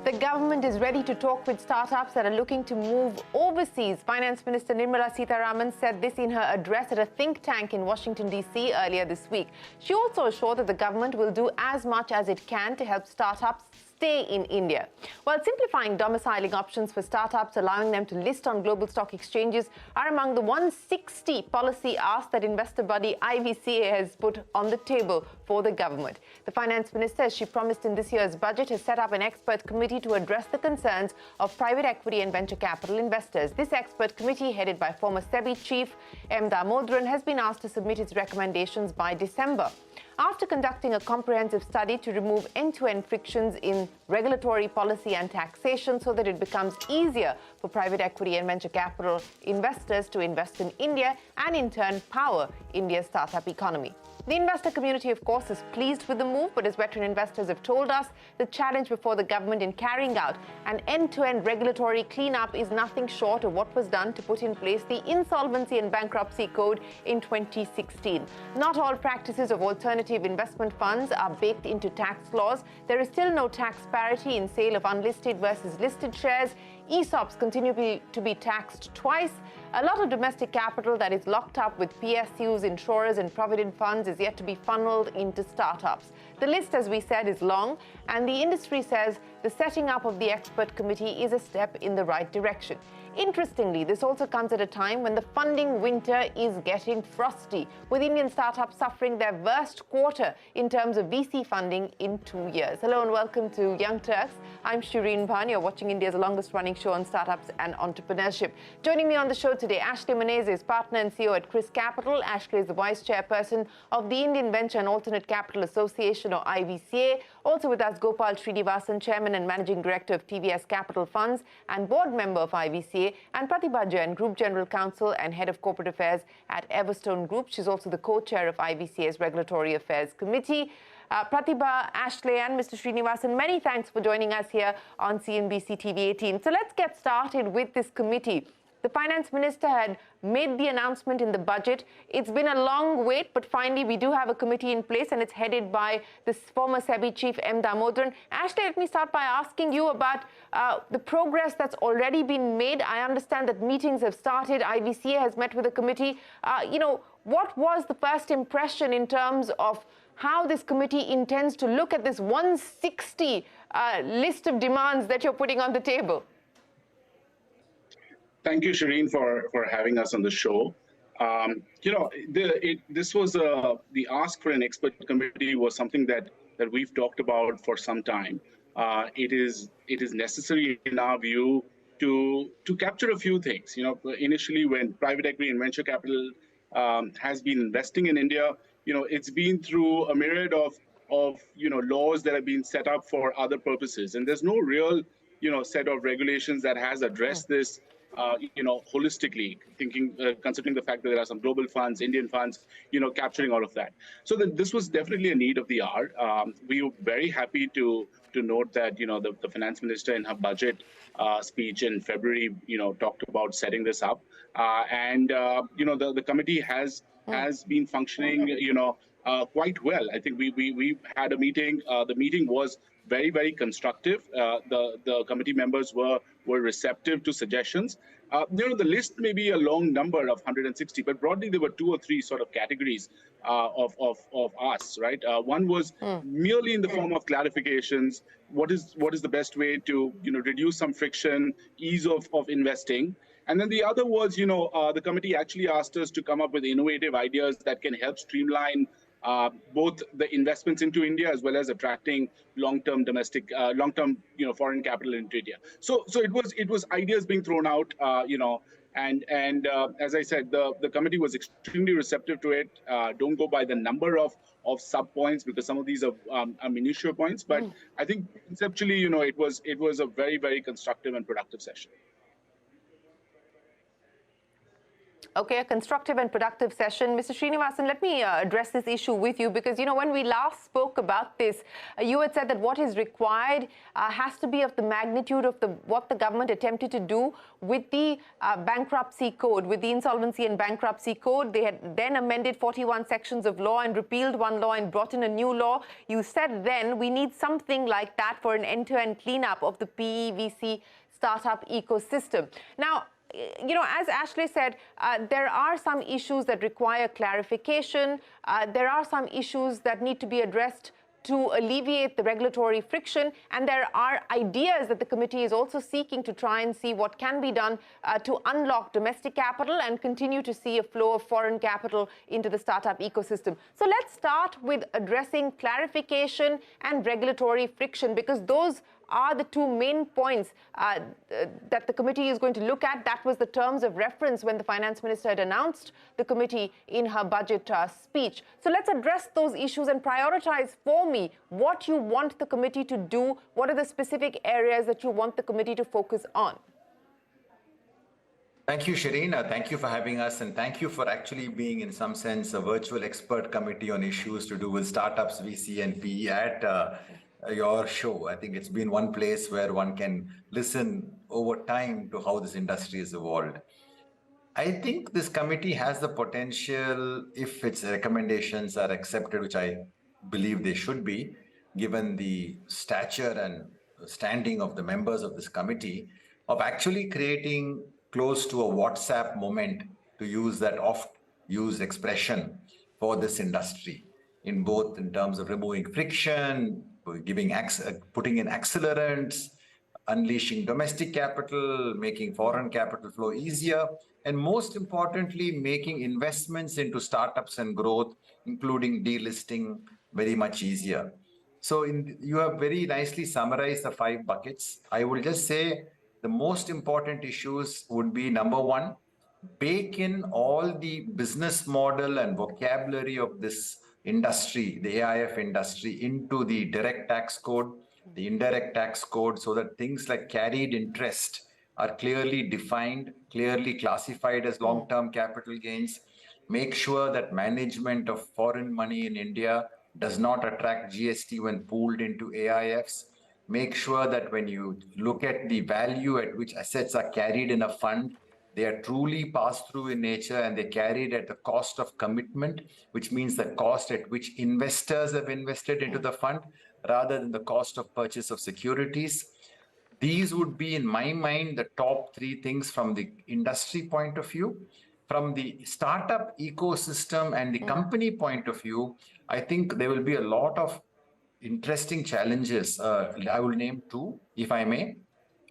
The government is ready to talk with startups that are looking to move overseas. Finance Minister Nirmala Sitharaman said this in her address at a think tank in Washington, D.C. earlier this week. She also assured that the government will do as much as it can to help startups stay in India. While simplifying domiciling options for startups, allowing them to list on global stock exchanges are among the 160 policy asks that investor body IVCA has put on the table for the government. The finance minister, as she promised in this year's budget, has set up an expert committee to address the concerns of private equity and venture capital investors. This expert committee, headed by former SEBI chief M Damodaran, has been asked to submit its recommendations by December. After conducting a comprehensive study to remove end-to-end frictions in regulatory policy and taxation so that it becomes easier for private equity and venture capital investors to invest in India and in turn power India's startup economy. The investor community, of course, is pleased with the move, but as veteran investors have told us, the challenge before the government in carrying out an end-to-end regulatory cleanup is nothing short of what was done to put in place the Insolvency and Bankruptcy Code in 2016. Not all practices of alternative investment funds are baked into tax laws. There is still no tax parity in sale of unlisted versus listed shares. ESOPs continue to be taxed twice. A lot of domestic capital that is locked up with PSUs, insurers and provident funds is yet to be funneled into startups. The list, as we said, is long, and the industry says the setting up of the expert committee is a step in the right direction. Interestingly, this also comes at a time when the funding winter is getting frosty, with Indian startups suffering their worst quarter in terms of VC funding in 2 years. Hello and welcome to Young Turks. I'm Shireen Bhan. You're watching India's longest-running show on startups and entrepreneurship. Joining me on the show today, Ashley Menezes, partner and CEO at ChrysCapital. Ashley is the vice chairperson of the Indian Venture and Alternate Capital Association, or IVCA. Also with us, Gopal Srinivasan, chairman and managing director of TVS Capital Funds and board member of IVCA, and Pratibha Jain, Group General Counsel and Head of Corporate Affairs at Everstone Group. She's also the co-chair of IVCA's Regulatory Affairs Committee. Pratibha, Ashley and Mr. Srinivasan, many thanks for joining us here on CNBC TV 18. So let's get started with this committee. The finance minister had made the announcement in the budget. It's been a long wait, but finally we do have a committee in place, and it's headed by this former SEBI chief M Damodaran. Ashley, let me start by asking you about the progress that's already been made. I understand that meetings have started. IVCA has met with the committee. What was the first impression in terms of how this committee intends to look at this 160 list of demands that you're putting on the table? Thank you, Shireen, for having us on the show. This was the ask for an expert committee was something that we've talked about for some time. It is necessary in our view to capture a few things. Initially when private equity and venture capital has been investing in India, it's been through a myriad of laws that have been set up for other purposes, and there's no real set of regulations that has addressed this. Holistically, considering the fact that there are some global funds, Indian funds, capturing all of that. So this was definitely a need of the hour. We were very happy to note that, the finance minister in her budget speech in February, talked about setting this up. The committee has been functioning, quite well. I think we had a meeting. The meeting was very, very constructive. The committee members were receptive to suggestions. The list may be a long number of 160, but broadly there were 2 or 3 sort of categories of us, right? One was merely in the form of clarifications. What is the best way to reduce some friction, ease of investing? And then the other was, the committee actually asked us to come up with innovative ideas that can help streamline both the investments into India as well as attracting long-term domestic, foreign capital into India. So it was ideas being thrown out, and as I said, the committee was extremely receptive to it. Don't go by the number of sub points because some of these are minutiae points, but I think conceptually, it was a very, very constructive and productive session. Okay, a constructive and productive session. Mr. Srinivasan, let me address this issue with you because, when we last spoke about this, you had said that what is required has to be of the magnitude of what the government attempted to do with the bankruptcy code, with the insolvency and bankruptcy code. They had then amended 41 sections of law and repealed one law and brought in a new law. You said then we need something like that for an end-to-end cleanup of the PEVC startup ecosystem. Now, as Ashley said, there are some issues that require clarification. There are some issues that need to be addressed to alleviate the regulatory friction. And there are ideas that the committee is also seeking to try and see what can be done to unlock domestic capital and continue to see a flow of foreign capital into the startup ecosystem. So let's start with addressing clarification and regulatory friction, because those are the two main points that the committee is going to look at. That was the terms of reference when the finance minister had announced the committee in her budget speech. So let's address those issues and prioritize for me what you want the committee to do. What are the specific areas that you want the committee to focus on? Thank you, Shireen. Thank you for having us, and thank you for actually being, in some sense, a virtual expert committee on issues to do with startups, VC, and PE at your show. I think it's been one place where one can listen over time to how this industry has evolved. I think this committee has the potential, if its recommendations are accepted, which I believe they should be, given the stature and standing of the members of this committee, of actually creating close to a WhatsApp moment, to use that oft-used expression, for this industry, in terms of removing friction, putting in accelerants, unleashing domestic capital, making foreign capital flow easier, and most importantly, making investments into startups and growth, including delisting, very much easier. So you have very nicely summarized the 5 buckets. I will just say the most important issues would be, number one, bake in all the business model and vocabulary of this industry, the AIF industry, into the direct tax code, the indirect tax code, so that things like carried interest are clearly defined, clearly classified as long-term capital gains. Make sure that management of foreign money in India does not attract GST when pooled into AIFs. Make sure that when you look at the value at which assets are carried in a fund, they are truly pass-through in nature, and they're carried at the cost of commitment, which means the cost at which investors have invested into the fund, rather than the cost of purchase of securities. These would be, in my mind, the top 3 things from the industry point of view. From the startup ecosystem and the company point of view, I think there will be a lot of interesting challenges. I will name 2, if I may.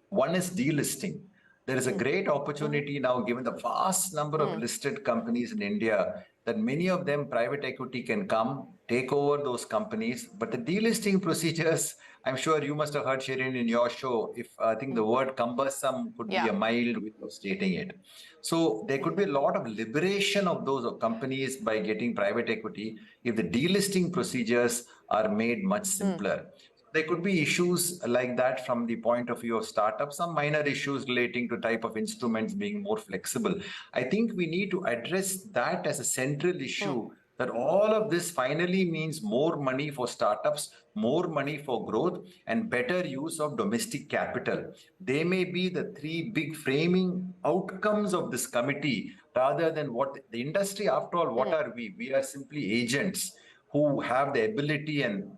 One is delisting. There is a great opportunity now, given the vast number of listed companies in India, that many of them, private equity can come, take over those companies. But the delisting procedures, I'm sure you must have heard, Shirin, in your show, I think the word cumbersome could be a mild way of stating it. So there could be a lot of liberation of those companies by getting private equity if the delisting procedures are made much simpler. There could be issues like that from the point of view of startups, some minor issues relating to type of instruments being more flexible. I think we need to address that as a central issue, that all of this finally means more money for startups, more money for growth, and better use of domestic capital. They may be the 3 big framing outcomes of this committee, rather than what the industry, after all, what are we? We are simply agents who have the ability and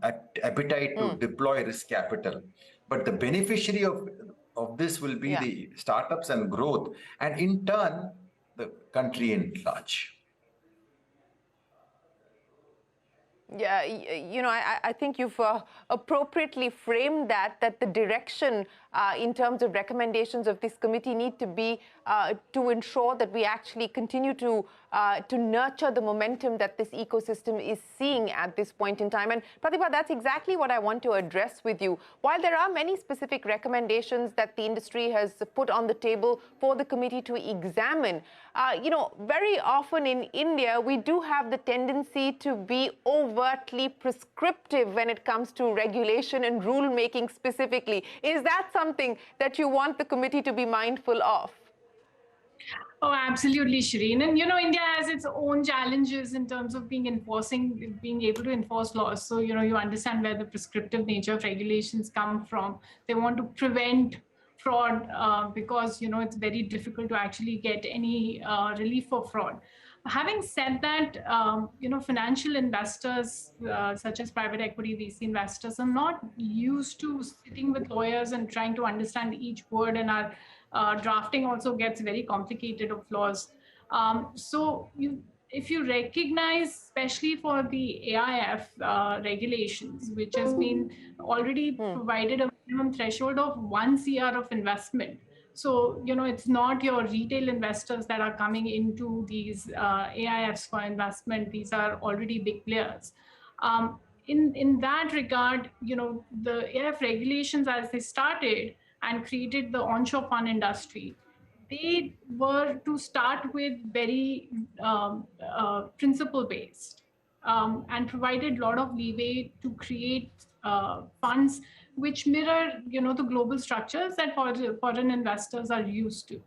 appetite to deploy risk capital. But the beneficiary of this will be the startups and growth, and in turn, the country in large. Yeah, I think you've appropriately framed that the direction in terms of recommendations of this committee need to be to ensure that we actually continue to nurture the momentum that this ecosystem is seeing at this point in time. And Pratibha, that's exactly what I want to address with you. While there are many specific recommendations that the industry has put on the table for the committee to examine, very often in India, we do have the tendency to be overtly prescriptive when it comes to regulation and rule-making specifically. Is that something that you want the committee to be mindful of? Oh, absolutely, Shireen. And India has its own challenges in terms of being able to enforce laws. So, you understand where the prescriptive nature of regulations come from. They want to prevent fraud because, it's very difficult to actually get any relief for fraud. Having said that, financial investors, such as private equity VC investors, are not used to sitting with lawyers and trying to understand each word, and our drafting also gets very complicated of laws. So if you recognize, especially for the AIF regulations, which has been already provided a minimum threshold of 1 CR of investment. So, it's not your retail investors that are coming into these AIFs for investment. These are already big players. In that regard, the AIF regulations, as they started and created the onshore fund industry, they were to start with very principle based, and provided a lot of leeway to create funds which mirror the global structures that foreign investors are used to,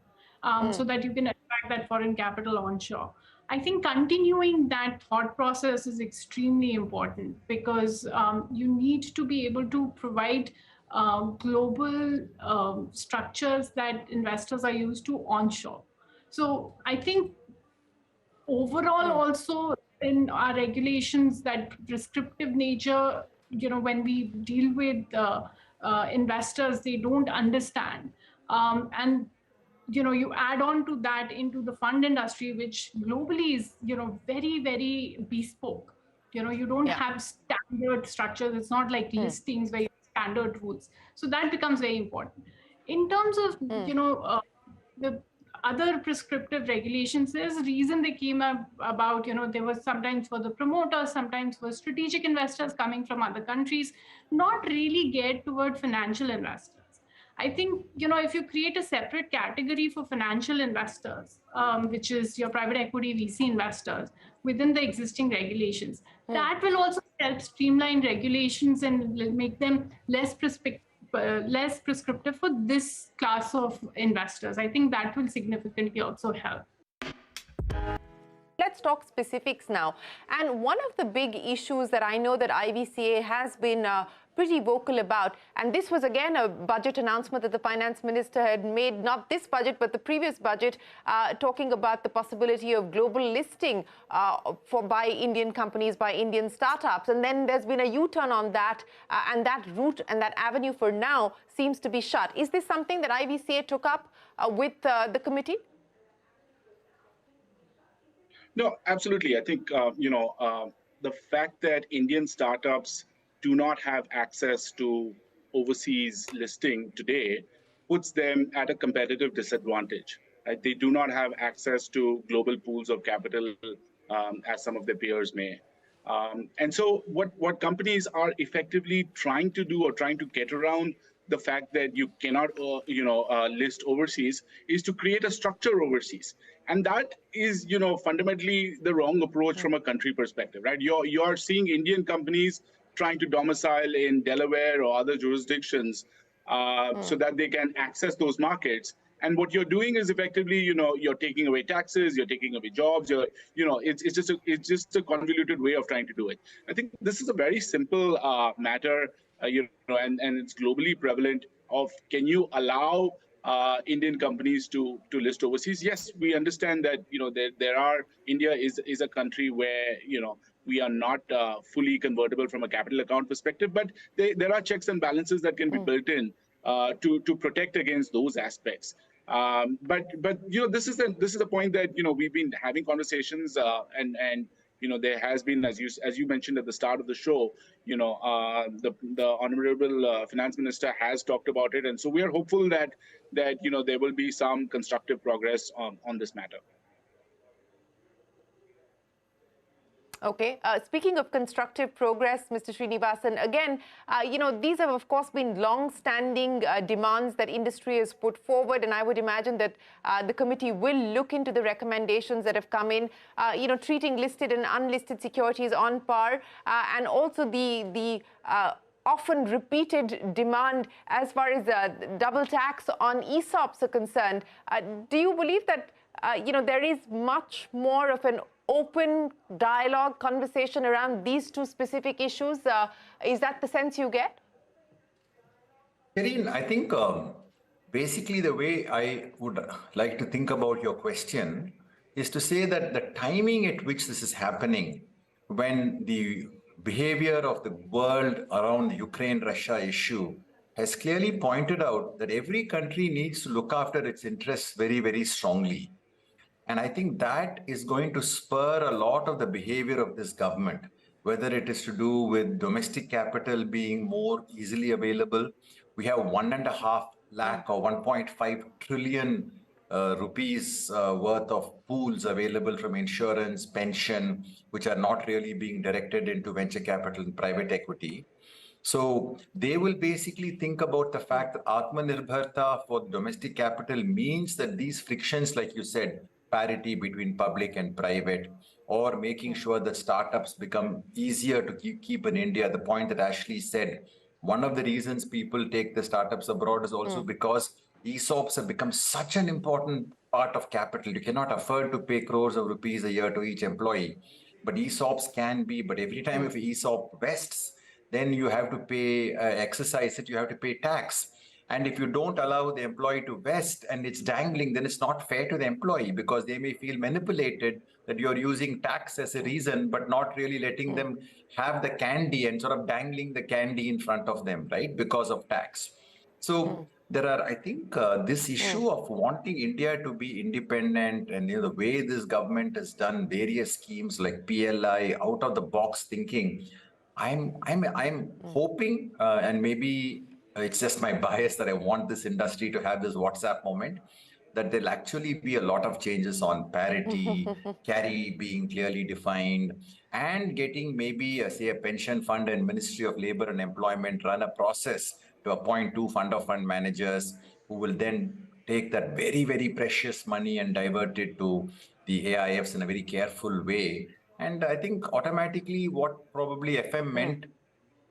so that you can attract that foreign capital onshore. I think continuing that thought process is extremely important, because you need to be able to provide global structures that investors are used to onshore. So I think overall also in our regulations, that prescriptive nature, when we deal with investors, they don't understand. And you add on to that into the fund industry, which globally is, very, very bespoke. You don't have standard structures. It's not like listings where you have standard rules. So that becomes very important. In terms of, the other prescriptive regulations, there's a reason they came up about, there was sometimes for the promoters, sometimes for strategic investors coming from other countries, not really geared toward financial investors. I think, if you create a separate category for financial investors, which is your private equity VC investors, within the existing regulations, that will also help streamline regulations and make them less prescriptive for this class of investors. I think that will significantly also help. Let's talk specifics now. And one of the big issues that I know that IVCA has been pretty vocal about, and this was again a budget announcement that the finance minister had made, not this budget, but the previous budget, talking about the possibility of global listing by Indian companies, by Indian startups. And then there's been a U-turn on that, and that route and that avenue for now seems to be shut. Is this something that IVCA took up with the committee? No, absolutely. I think, the fact that Indian startups do not have access to overseas listing today puts them at a competitive disadvantage. Right? They do not have access to global pools of capital as some of their peers may. And so what companies are effectively trying to do or trying to get around the fact that you cannot list overseas is to create a structure overseas. And that is, fundamentally the wrong approach from a country perspective, right? You're seeing Indian companies trying to domicile in Delaware or other jurisdictions so that they can access those markets. And what you're doing is effectively, you're taking away taxes, you're taking away jobs. It's just a convoluted way of trying to do it. I think this is a very simple matter, and it's globally prevalent. Of can you allow Indian companies to list overseas? Yes, we understand that India is a country where we are not fully convertible from a capital account perspective, but there are checks and balances that can be built in to protect against those aspects. But this is the point that we've been having conversations, and there has been, as you mentioned at the start of the show, the honorable finance minister has talked about it, and so we are hopeful that there will be some constructive progress on this matter. Okay. Speaking of constructive progress, Mr. Srinivasan, again, these have, of course, been long-standing demands that industry has put forward, and I would imagine that the committee will look into the recommendations that have come in, treating listed and unlisted securities on par, and also the often repeated demand as far as double tax on ESOPs are concerned. Do you believe that there is much more of an open dialogue, conversation around these two specific issues. Is that the sense you get? Shireen, I think basically the way I would like to think about your question is to say that the timing at which this is happening, when the behavior of the world around the Ukraine-Russia issue has clearly pointed out that every country needs to look after its interests very, very strongly. And I think that is going to spur a lot of the behavior of this government, whether it is to do with domestic capital being more easily available. We have 1.5 lakh or 1.5 trillion rupees worth of pools available from insurance, pension, which are not really being directed into venture capital and private equity. So they will basically think about the fact that Atmanirbharta for domestic capital means that these frictions, like you said, parity between public and private, or making sure that startups become easier to keep in India. The point that Ashley said, one of the reasons people take the startups abroad is also because ESOPs have become such an important part of capital. You cannot afford to pay crores of rupees a year to each employee, but ESOPs can be. But every time if ESOP vests, then you have to pay, exercise it, you have to pay tax. And if you don't allow the employee to vest and it's dangling, then it's not fair to the employee, because they may feel manipulated that you're using tax as a reason, but not really letting them have the candy and sort of dangling the candy in front of them, right? Because of tax. So there are, I think, this issue of wanting India to be independent, and the way this government has done various schemes like PLI, out of the box thinking. I'm hoping, and maybe it's just my bias that I want this industry to have this WhatsApp moment, that there'll actually be a lot of changes on parity, carry being clearly defined, and getting maybe, say, a pension fund and Ministry of Labor and Employment run a process to appoint 2 fund of fund managers who will then take that very, very precious money and divert it to the AIFs in a very careful way. And I think automatically what probably FM meant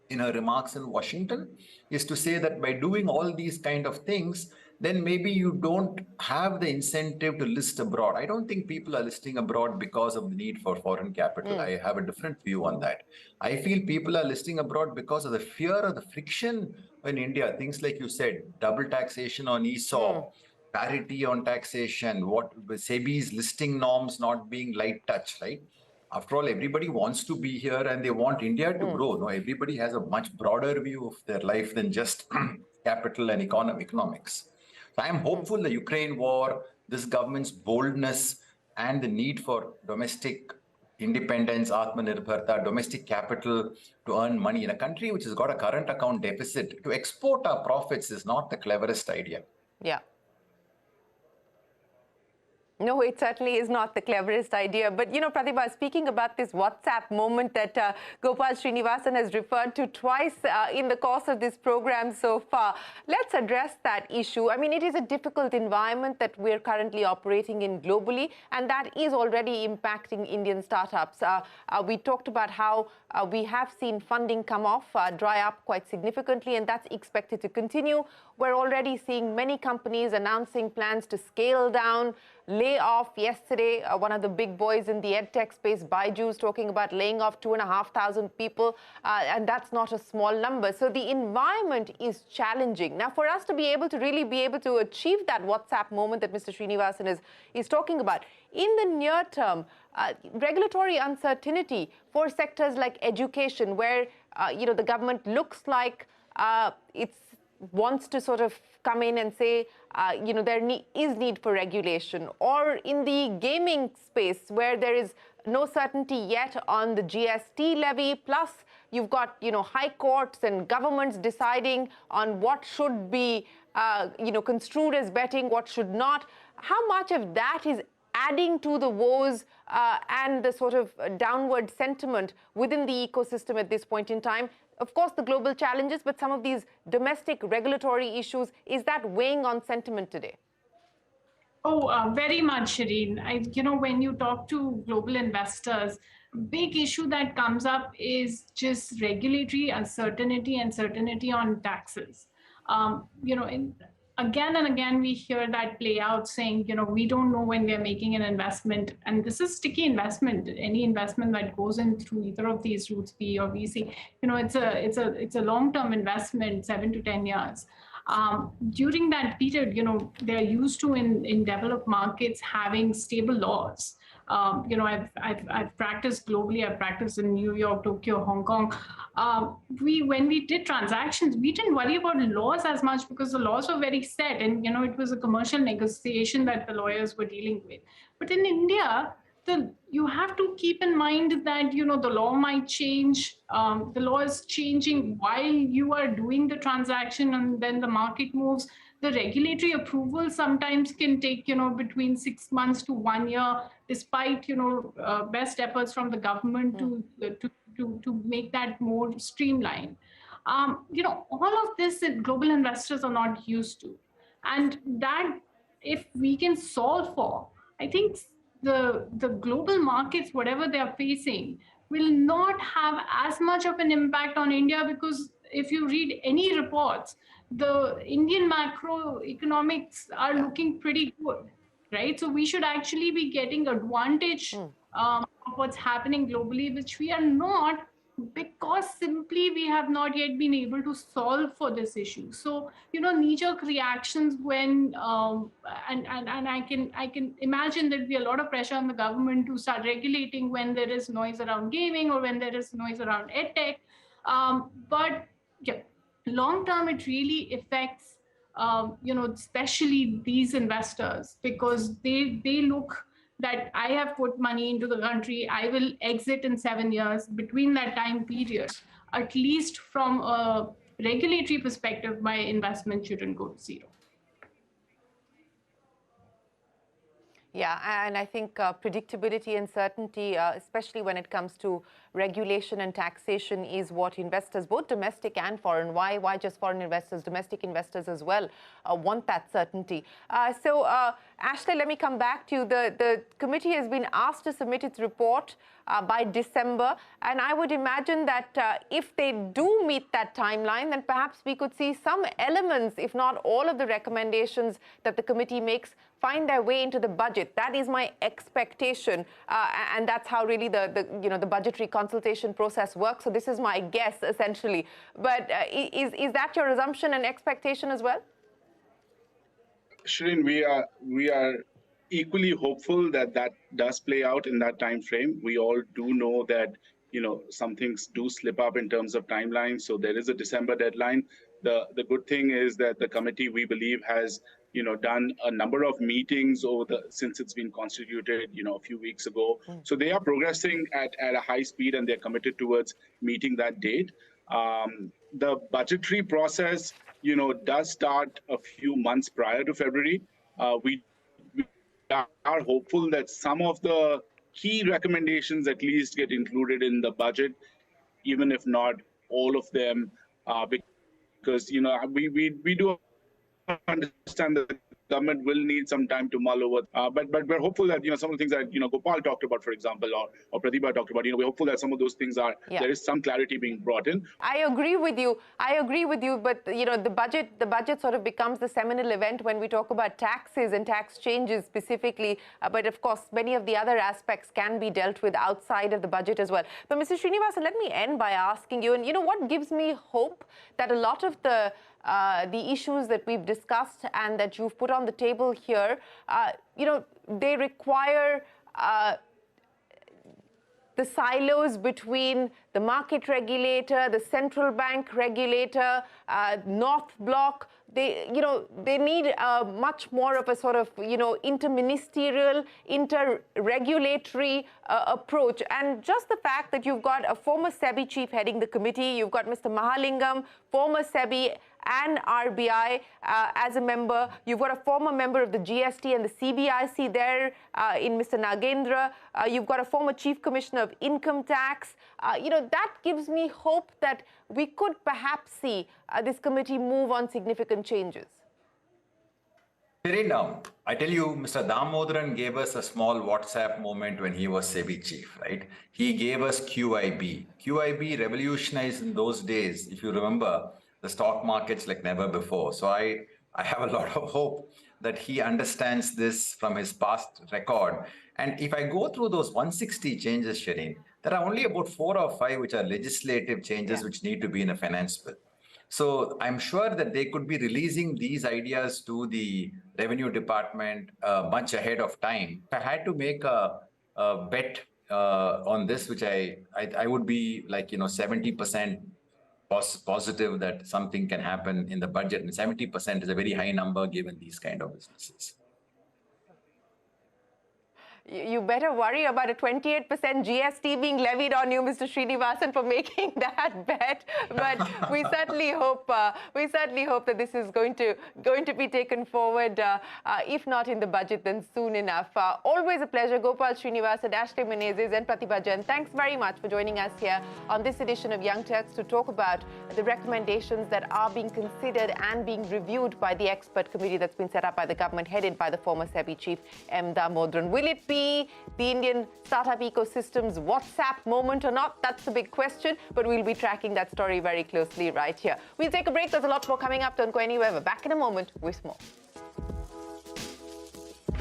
in her remarks in Washington is to say that by doing all these kind of things, then maybe you don't have the incentive to list abroad. I don't think people are listing abroad because of the need for foreign capital. I have a different view on that. I feel people are listing abroad because of the fear of the friction in India. Things like you said, double taxation on ESOP, parity on taxation, what SEBI's listing norms not being light touch, right? After all, everybody wants to be here and they want India to grow. No, everybody has a much broader view of their life than just capital and economics. So I'm hopeful the Ukraine war, this government's boldness, and the need for domestic independence, Atmanirbharta, domestic capital to earn money in a country which has got a current account deficit, to export our profits is not the cleverest idea. Yeah. No, it certainly is not the cleverest idea. But, Pratibha, speaking about this WhatsApp moment that Gopal Srinivasan has referred to twice in the course of this program so far, let's address that issue. I mean, it is a difficult environment that we're currently operating in globally, and that is already impacting Indian startups. We talked about how we have seen funding come off, dry up quite significantly, and that's expected to continue. We're already seeing many companies announcing plans to scale down, lay off. Yesterday, one of the big boys in the edtech space, Byju's, talking about laying off 2,500 people, and that's not a small number. So the environment is challenging. Now, for us to be able to really be able to achieve that WhatsApp moment that Mr. Srinivasan is talking about, in the near term, regulatory uncertainty for sectors like education, where the government looks like it's wants to sort of come in and say, there is need for regulation, or in the gaming space where there is no certainty yet on the GST levy, plus you've got, high courts and governments deciding on what should be, construed as betting, what should not. How much of that is adding to the woes and the sort of downward sentiment within the ecosystem at this point in time? Of course, the global challenges, but some of these domestic regulatory issues, is that weighing on sentiment today? Oh, very much, Shireen. When you talk to global investors, big issue that comes up is just regulatory uncertainty and certainty on taxes. again and again, we hear that play out saying, we don't know when we're making an investment. And this is sticky investment. Any investment that goes in through either of these routes, PE or VC, it's a long-term investment, 7 to 10 years. During that period, they're used to in developed markets having stable laws. I've practiced globally. I've practiced in New York, Tokyo, Hong Kong. When we did transactions, we didn't worry about laws as much because the laws were very set, and it was a commercial negotiation that the lawyers were dealing with. But in India, you have to keep in mind that the law might change. The law is changing while you are doing the transaction, and then the market moves. The regulatory approval sometimes can take between 6 months to 1 year, despite best efforts from the government to make that more streamlined. All of this global investors are not used to, and that if we can solve for, I think the global markets, whatever they are facing, will not have as much of an impact on India, because if you read any reports, the Indian macroeconomics are looking pretty good, right? So we should actually be getting advantage of what's happening globally, which we are not, because simply we have not yet been able to solve for this issue. So knee-jerk reactions when and I can imagine there'd be a lot of pressure on the government to start regulating when there is noise around gaming or when there is noise around edtech. But yeah, long term, it really affects especially these investors, because they look that I have put money into the country, I will exit in 7 years. Between that time period, at least from a regulatory perspective, my investment shouldn't go to zero. Yeah, and I think predictability and certainty, especially when it comes to regulation and taxation, is what investors, both domestic and foreign, why just foreign investors, domestic investors as well, want that certainty. So, Ashley, let me come back to you. The committee has been asked to submit its report by December, and I would imagine that if they do meet that timeline, then perhaps we could see some elements, if not all of the recommendations that the committee makes, find their way into the budget. That is my expectation, and that's how really the budgetary consultation process works. So this is my guess, essentially. But is that your assumption and expectation as well? Shireen, we are equally hopeful that that does play out in that time frame. We all do know that some things do slip up in terms of timelines. So there is a December deadline. The good thing is that the committee, we believe, has done a number of meetings since it's been constituted, a few weeks ago. So they are progressing at a high speed, and they're committed towards meeting that date. The budgetary process, does start a few months prior to February. We are hopeful that some of the key recommendations at least get included in the budget, even if not all of them, because we do understand that the government will need some time to mull over. But we're hopeful that some of the things that Gopal talked about, for example, or Pratibha talked about, we're hopeful that some of those things there is some clarity being brought in. I agree with you. But the budget sort of becomes the seminal event when we talk about taxes and tax changes specifically. But of course, many of the other aspects can be dealt with outside of the budget as well. But Mr. Srinivasan, let me end by asking you, and what gives me hope that a lot of the issues that we've discussed and that you've put on the table here, they require the silos between the market regulator, the central bank regulator, North Block. They need much more of a sort of, interministerial, inter-regulatory approach. And just the fact that you've got a former SEBI chief heading the committee, you've got Mr. Mahalingam, former SEBI and RBI as a member. You've got a former member of the GST and the CBIC there in Mr. Nagendra. You've got a former chief commissioner of income tax. That gives me hope that we could perhaps see this committee move on significant changes. Now, I tell you, Mr. Damodaran gave us a small WhatsApp moment when he was SEBI chief, right? He gave us QIB. QIB revolutionized in those days, if you remember, the stock markets like never before. So I I have a lot of hope that he understands this from his past record. And if I go through those 160 changes, Shireen, there are only about 4 or 5 which are legislative changes which need to be in a finance bill. So I'm sure that they could be releasing these ideas to the revenue department much ahead of time. If I had to make a bet on this, which I would be like 70% positive that something can happen in the budget, and 70% is a very high number given these kind of businesses. You better worry about a 28% GST being levied on you, Mr. Srinivasan, for making that bet. But we certainly hope that this is going to be taken forward. If not in the budget, then soon enough. Always a pleasure, Gopal Srinivasan, Ashley Menezes, and Pratibha Jain. Thanks very much for joining us here on this edition of Young Turks to talk about the recommendations that are being considered and being reviewed by the expert committee that's been set up by the government, headed by the former SEBI chief, M Damodaran. Will it be the Indian startup ecosystem's WhatsApp moment or not? That's the big question, but we'll be tracking that story very closely right here. We'll take a break. There's a lot more coming up. Don't go anywhere. We're back in a moment with more.